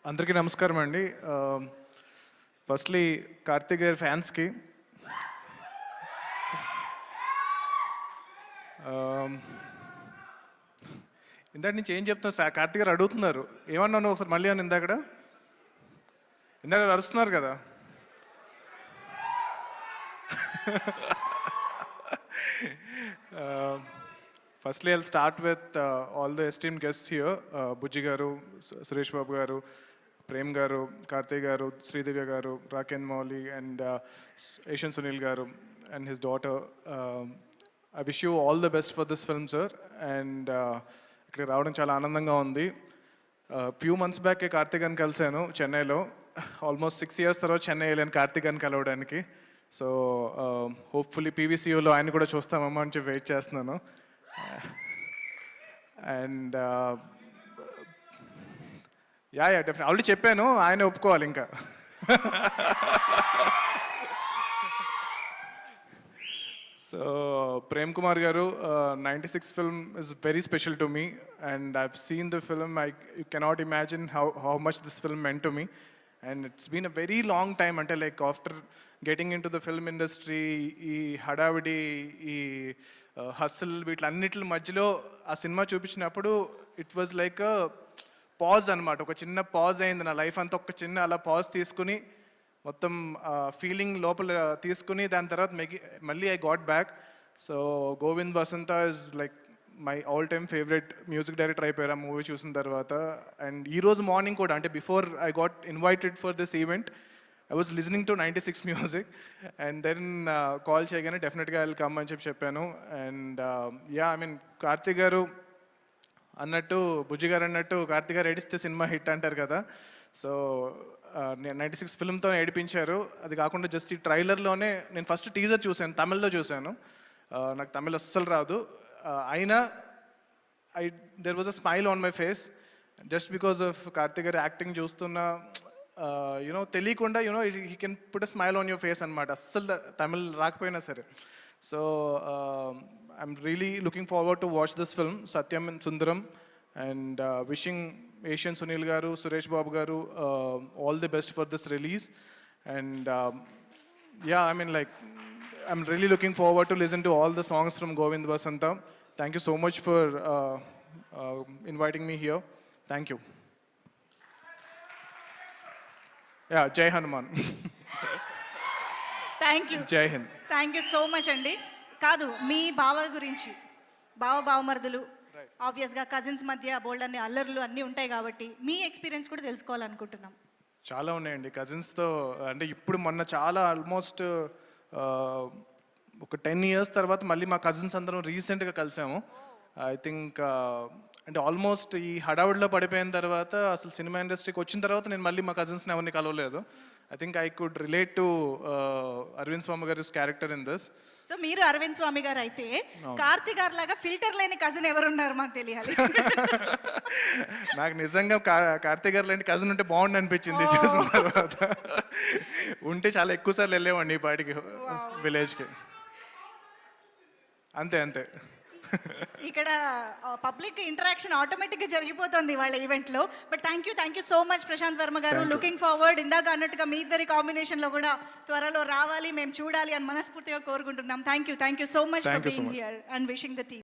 అందరికీ నమస్కారం అండి. ఫస్ట్లీ కార్తీక్ గారి ఫ్యాన్స్కి ఇందాక నుంచి ఏం చెప్తున్నా కార్తీక్ గారు అడుగుతున్నారు, ఏమన్నాను ఒకసారి మళ్ళీ అని ఇందాక అరుస్తున్నారు కదా. Firstly, I'll start with all the esteemed guests here, Bujji Garu, Suresh Babu Garu, Prem Garu, Karthik Garu, Sridivya Garu, Raken Mauli, and Asian Sunil Garu and his daughter. I wish you all the best for this film, sir. And ikkada raavadam chaala aanandanga undi. Few months back Karthik garu kalsanu Chennai lo. Almost 6 years tarvata Chennai elanu Karthik garu kalavaniki. So hopefully PVCU lo ayana kuda chustamamma ani wait chestunnanu. And ya definite already చెప్పాను, ఆయన ఒప్పుకోవాలి ఇంకా. So Prem Kumar garu, 96 film is very special to me and I have seen the film. You cannot imagine how much this film meant to me. And it's been a very long time, అంటే like after getting into the film industry, ఈ హడావిడి, ఈ హస్ల్, వీటిలన్నిటి మధ్యలో ఆ cinema చూపించినప్పుడు it was like pause అనమాట. ఒక చిన్న పాజ్ అయింది నా లైఫ్ అంతా. ఒక చిన్న అలా పాజ్ తీసుకుని మొత్తం ఫీలింగ్ లోపల తీసుకుని దాని తర్వాత మళ్ళీ I got back. So Govind Vasantha is like my all time favourite music director అయిపోయారు ఆ మూవీ చూసిన తర్వాత. అండ్ ఈరోజు మార్నింగ్ కూడా, అంటే before I got invited for this event, I was listening to 96 music and then call చేయగానే డెఫినెట్గా ఐల్ కమ్ అని చెప్పాను. And yeah, I mean Karthik గారు అన్నట్టు, బుజ్జి గారు అన్నట్టు, కార్తీక్ గారు ఏడిస్తే సినిమా హిట్ అంటారు కదా. సో 96 ఫిల్మ్తో ఏడిపించారు. అది కాకుండా జస్ట్ ఈ ట్రైలర్లోనే నేను ఫస్ట్ టీజర్ చూశాను, తమిళ్లో చూశాను. నాకు తమిళ్ అస్సలు రాదు. అయినా there was a smile on my face just because of Karthik గారు యాక్టింగ్ చూస్తున్న. తెలియకుండా he can put a smile on your face అనమాట, అస్సలు తమిళ్ రాకపోయినా సరే. So I'm really looking forward to watch this film Satyam and Sundaram. And wishing Asian Sunil గారు, సురేష్ బాబు గారు all the best for this release. And yeah, I mean like I'm really looking forward to listen to all the songs from Govind Vasantha. Thank you so much for inviting me here. Thank you. Yeah, జై Hanuman. Thank you, జై Hind. Thank you so much అండి. కాదు, మీ బావ గురించి, బావమరుదులు, ఆబ్వియస్గా cousins మధ్య బోల్డ్ అన్ని అల్లర్లు అన్నీ ఉంటాయి కాబట్టి మీ ఎక్స్పీరియన్స్ కూడా తెలుసుకోవాలనుకుంటున్నాం. చాలా ఉన్నాయండి కజిన్స్తో. అంటే ఇప్పుడు మొన్న చాలా ఆల్మోస్ట్ ఒక 10 years తర్వాత మళ్ళీ మా కజిన్స్ అందరం రీసెంట్గా కలిసాము. ఐ థింక్ అంటే ఆల్మోస్ట్ ఈ హడావుడిలో పడిపోయిన తర్వాత, అసలు సినిమా ఇండస్ట్రీకి వచ్చిన తర్వాత నేను మళ్ళీ మా కజిన్స్ని ఎవరిని కలవలేదు. I think I could relate to Arvind Swami గారి క్యారెక్టర్ ఇన్ దిస్. సో మీరు అరవింద్ స్వామి గారు అయితే, కార్తీక్ గారు లాగా ఫిల్టర్ లేని కజిన్ ఎవరున్నారు మాకు తెలియాలి. నాకు నిజంగా కార్తీక్ గారు లాంటి కజిన్ ఉంటే బాగుండు అనిపించింది చూసిన తర్వాత. ఉంటే చాలా ఎక్కువ సార్లు వెళ్ళేవాడిని ఈ పాటికి విలేజ్కి. అంతే అంతే. ఇక్కడ పబ్లిక్ ఇంటరాక్షన్ ఆటోమేటిక్గా జరిగిపోతుంది వాళ్ళ ఈవెంట్లో. But thank you so much Prashanth Varma garu. Looking forward, ఇందాక అన్నట్టుగా మీ ఇద్దరి కాంబినేషన్లో కూడా త్వరలో రావాలి, మేము చూడాలి అని మనస్ఫూర్తిగా కోరుకుంటున్నాం. Thank you so much for being here and wishing the team.